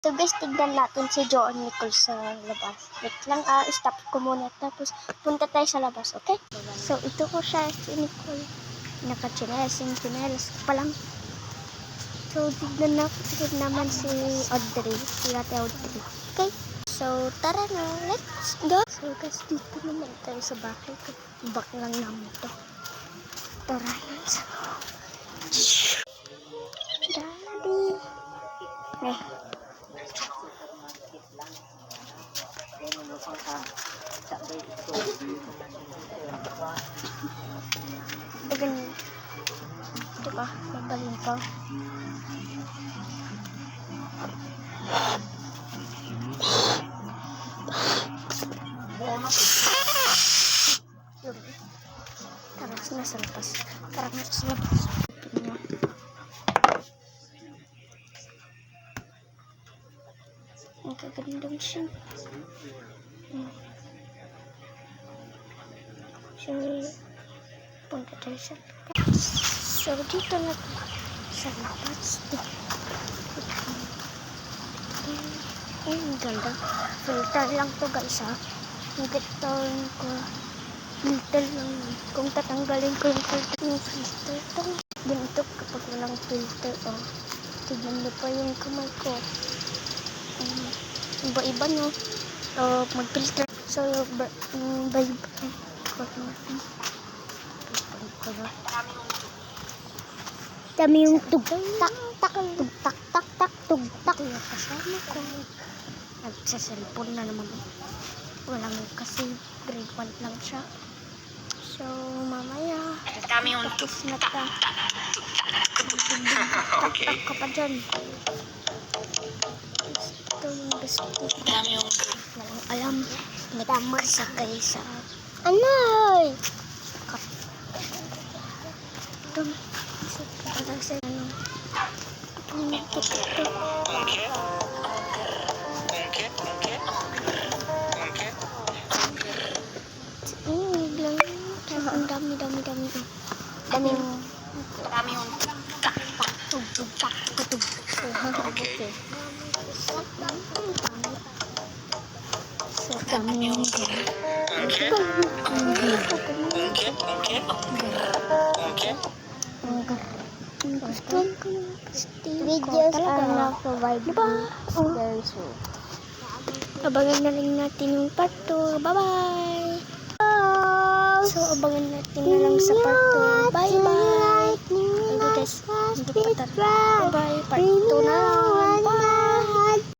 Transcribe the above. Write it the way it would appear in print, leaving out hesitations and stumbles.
So guys, tignan natin si Joan Nicole sa labas. Wait lang, stop ko muna. Tapos punta tayo sa labas, okay? So ito ko siya, si Nicole. Naka-chinelas, yung chinelas pa lang. So tignan naman si Audrey, si Ate Audrey. Okay? So tara na, let's go! So guys, dito naman tayo sa bahay ko. Back lang namin to. Tara na sa... Daddy! Eh. Ganyan. Diba? Mabalin ko. Tara, nasa labas. Tara, nasa labas. Ang kagandang siya. So, punta tayo sa... So, dito na sa labas. Ang ganda. Filter lang to guys ha. Filter ko. Filter lang. Kung tatanggalin ko yung filter to. Ganito kapag walang filter. Oh. Tignan mo pa yung kamay ko. Iba-iba no. So, mag-filter. So, dami yung tugtak, tugtak, tak, tugtak. Kasama ko. Nagsa-cellphone na naman. Walang kasi grade 1 lang siya. So, mamaya. Dami yung tapos na ta. Okay. Tak ka pa dyan. Ito yung biscuit. Dami yung Walang alam. Nagmasakay sa... Anay! Ito. Para sa ano. Ungkit. Biglang. Ang dami. Daming. Dami yung Tugtak. Okay. So, dami yung Ungkit. Gusto ko yung videos are not provided. Diba? Very soon. Abangan na rin natin yung part 2. Bye-bye! So, abangan natin na lang sa part 2. Bye-bye! Bye guys. Bye-bye. Part 2 na lang. Bye!